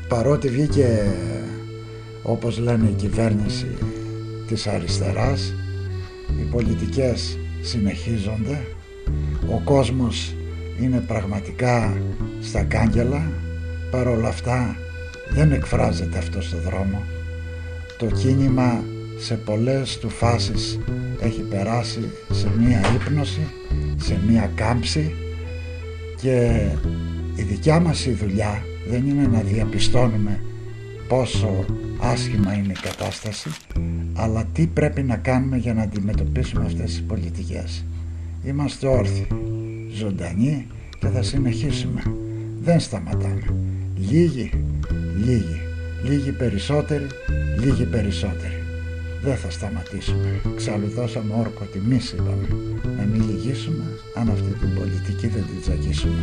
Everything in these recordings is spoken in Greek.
παρότι βγήκε, όπως λένε, η κυβέρνηση της αριστεράς, οι πολιτικές συνεχίζονται, ο κόσμος είναι πραγματικά στα κάγκελα, παρόλα αυτά δεν εκφράζεται αυτό στο δρόμο. Το κίνημα σε πολλές του φάσεις έχει περάσει σε μία ύπνωση, σε μία κάμψη, και η δικιά μας η δουλειά δεν είναι να διαπιστώνουμε πόσο άσχημα είναι η κατάσταση, αλλά τι πρέπει να κάνουμε για να αντιμετωπίσουμε αυτές τις πολιτικές. Είμαστε όρθιοι, ζωντανοί και θα συνεχίσουμε. Δεν σταματάμε. Λίγοι περισσότεροι. Δεν θα σταματήσουμε. Εξάλλου δώσαμε όρκο τιμής, είπαμε, να μην λυγίσουμε αν αυτή την πολιτική δεν την τζακίσουμε.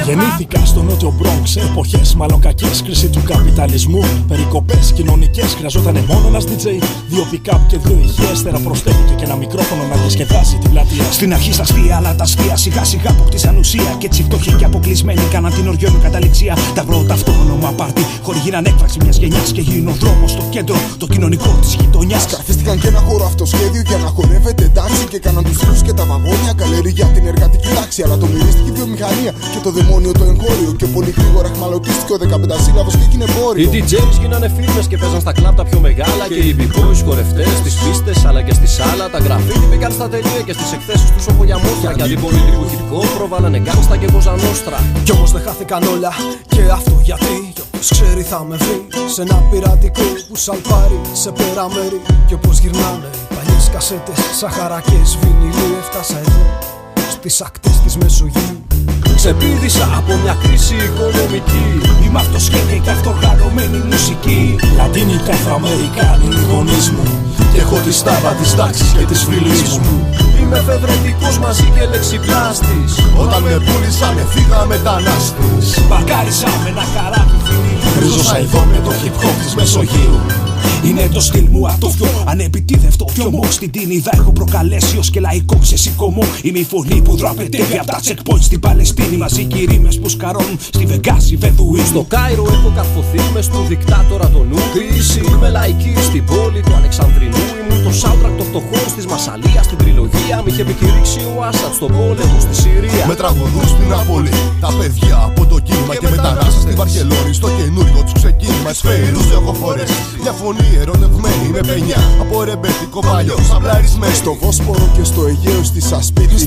Γεννήθηκα στο νότιο Μπρόγκ σε εποχές μάλλον κακές, κρίση του καπιταλισμού, περικοπές κοινωνικές. Χρειαζότανε μόνο ένας DJ, δύο pick-up και δύο ηχεία. Προσθέθηκε και ένα μικρόφωνο να διασκεδάσει την πλατεία. Στην αρχή στα αστεία, αλλά τα αστεία σιγά σιγά αποκτήσαν ουσία. Και έτσι φτωχοί και αποκλεισμένοι κάναν την οργιόνου καταληξία. Τα πρώτα αυτόνομα πάρτι χορηγήναν έκφραξη μιας γενιάς και γίνει ο δρόμος στο κέντρο, το κοινωνικό της γειτονιάς. Καθίστηκαν και ένα χώρο αυτοσχέδιο για να χορεύεται εντάξει. Και κάναν τους φίλους και τα βαγόνια καλερί για την εργατική τάξη. Αλλά το μυρίστηκε η βιομηχανία και το δαιμόνιο το εγχώριο. Και πολύ γρήγορα χμαλωτίστηκε ο 15σύλλαβος και έγινε εμπόριο. Οι DJs γίνανε φίρμες και παίζαν στα κλαμπ τα πιο μεγάλα. Και οι b-boys χορευτές στις πίστες αλλά και στη σάλα. Τα γραφίτι μπήκαν στα τελεία και στις εκθέσεις τους όπου για μόστρα. Γιατί πολιτικού hip-hop προβάλλανε γκάμστα και κοζανόστρα. Κι όμως δεν χάθηκαν όλα και αυτό γιατί. Κι όπως ξέρει θα με βρει σε ένα πειρατικό που σαλπάρει σε πέρα μέρη. Κι όπως γυρνάνε οι παλιές κασέτες, σαχαρακές, βινιλί. Έφτασα εδώ στις ακτές της Μεσογείου. Ξεπήδησα από μια κρίση οικονομική. Είμαι αυτοσχέδια και αυτοργανωμένη μουσική. Λατίνοι και Αφροαμερικάνοι οι γονείς μου. Και έχω τη στάβα της τάξης και της φυλής μου. Είμαι εφευρετικός μαζί και λεξιπλάστης. Όταν με πούλησανε φύγα μετανάστης. Παρκάρισα με ένα καράβι φινίλ. Ριζώσα εδώ με το hip hop της Μεσογείου. Είναι το στυλ μου αυτό πιο ανεπιτίδευτο κι όμως στην Τίνιδα έχω προκαλέσει ως και λαϊκό ξεσηκωμό. Είμαι η φωνή που δραπετεύει από τα checkpoints στην Παλαιστίνη. Μαζί και οι ρήμες που σκαρώνουν στη Βεγγάζη Βεδουίνου. Στο Κάιρο έχω καρφωθεί μες του δικτάτορα τον Ούκρηση. Είμαι λαϊκή στην πόλη του Αλεξανδρινού. Ήμουν το soundtrack των φτωχών της Μασσαλίας στην τριλογία. Μ' είχε επικηρύξει ο Άσαντ στον πόλεμο στη Συρία. Με τραγουδούν στην Νάπολη τα παιδιά από το κίνημα και μετανάστες στη Βαρκελόνη. Στο καινούργιο τους ξεκίνημα σφαίρους έχω φορέσει μια φωνή ερωτευμένη με πενιά από ρεμπέτικο παλιό σαμπλαρισμένη. Στο Βόσπορο και στο Αιγαίο στη Σασπίτη.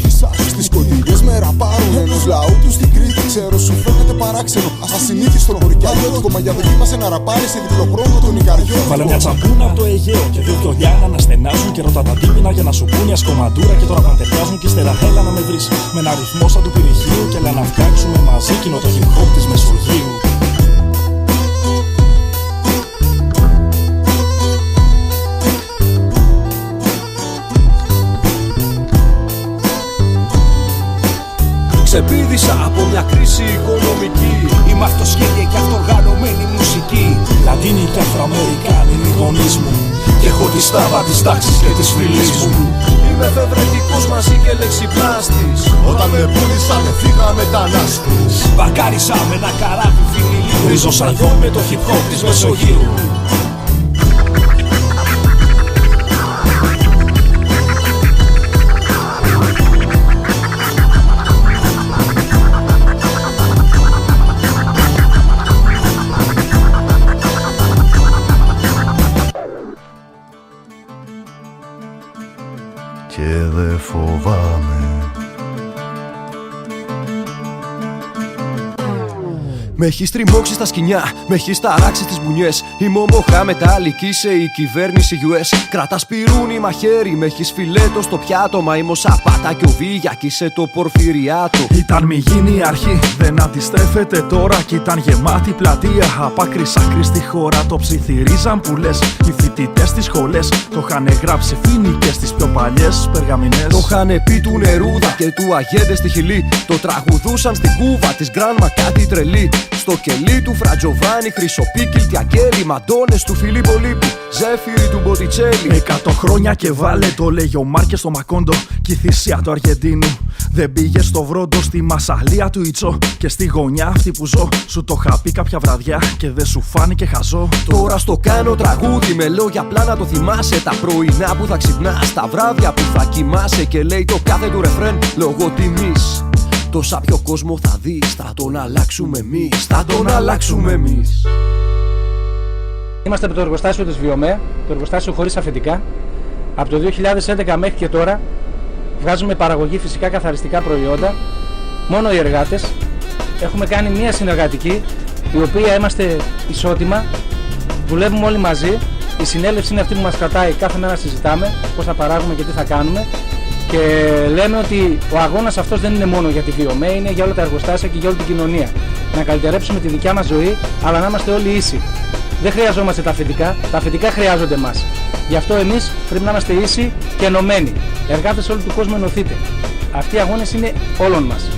Στις κοντινές με ραπάρουν ενός λαού του στην Κρήτη. Ξέρω σου φαίνεται παράξενο, ασυνήθιστο χωρικιάδιο. Το μαγιά δοκίμασε να ραπάρει σε διπλό χρόνο των Ικαριών. Βάλε μια τσαμπούνα από το Αιγαίο και δύο κιολιά να στενάζουν. Και ρώτα τα τύπινα για να σου πούν μια σκομαντούρα. Και τώρα παντεριάζουν και ύστερα έλα να με βρεις με ένα ρυθμό σαν του πυρηχείου. Και έλα να φτιάξουμε μαζί κοινό το hip hop της Μεσογείου. Ξεπήδησα από μια κρίση οικονομική. Είμαι αυτοσχέδια και αυτοργανωμένη μουσική. Λατίνοι και Αφροαμερικάνοι οι γονείς μου. Και έχω τη στάβα της τάξης και της φυλής μου. Είμαι εφευρετικός μαζί και λεξιπλάστης. Όταν με πούλησανε φύγα μετανάστης. Παρκάρισα με ένα καράβι φινιλίου. Ριζώσα εδώ με το hip hop της Μεσογείου. Και δε φοβάμαι. Με έχεις τριμώξει στα σκοινιά, με έχεις ταράξει στις μπουνιές. Η μομοχά μετάλλικη, είσαι η κυβέρνηση US. Κρατάς πυρούνι μαχαίρι, με έχεις φιλέτο στο πιάτο. Μα είμαι ο Σαπάτα και ο Βίγια κι είσαι το Πορφυριάτο. Ήταν μη γίνει η αρχή, δεν αντιστρέφεται τώρα. Κι ήταν γεμάτη πλατεία, απ' άκρη σ' άκρη στη χώρα. Το ψιθυρίζαν που λες, οι φοιτητές στις σχολές. Το είχαν γράψει φοινικές στις πιο παλιές περγαμηνές. Το είχαν πει του Νερούδα και του Αγέντε στη Χιλή. Το τραγουδούσαν στην Κούβα της Γκράνμα κάτι τρελή. Στο κελί του Φρατζοβάνι, Χρυσοπίκη, Τιακέλη. Μαντώνες του Φιλίππο Λίπη, Ζέφυρη του Μποτιτσέλη. 100 χρόνια και βάλε, το λέγει ο Μάρκες στο Μακόντο. Κι η θυσία του Αργεντίνου δεν πήγε στο Βρόντο, στη Μασαλία του Ιτσό. Και στη γωνιά αυτή που ζω, σου το είχα πει κάποια βραδιά και δεν σου φάνηκε χαζό. Τώρα στο κάνω τραγούδι με λόγια απλά να το θυμάσαι. Τα πρωινά που θα ξυπνάς, τα βράδια που θα κοιμάσαι. Και λέει το κάθε του ρεφρέν λόγω τιμής. Τόσα πιο κόσμο θα δεις, θα τον αλλάξουμε εμείς. Θα τον αλλάξουμε εμείς. Είμαστε από το εργοστάσιο της Βιομέ, το εργοστάσιο χωρίς αφεντικά. Από το 2011 μέχρι και τώρα βγάζουμε παραγωγή φυσικά καθαριστικά προϊόντα. Μόνο οι εργάτες. Έχουμε κάνει μια συνεργατική, η οποία είμαστε ισότιμα. Δουλεύουμε όλοι μαζί. Η συνέλευση είναι αυτή που μας κρατάει, κάθε μέρα συζητάμε πώς θα παράγουμε και τι θα κάνουμε. Και λέμε ότι ο αγώνας αυτός δεν είναι μόνο για τη Βιομέ, είναι για όλα τα εργοστάσια και για όλη την κοινωνία. Να καλυτερέψουμε τη δικιά μας ζωή, αλλά να είμαστε όλοι ίσοι. Δεν χρειαζόμαστε τα αφεντικά χρειάζονται εμάς. Γι' αυτό εμείς πρέπει να είμαστε ίσοι και ενωμένοι. Εργάτες όλου του κόσμου ενωθείτε. Αυτοί οι αγώνες είναι όλων μας.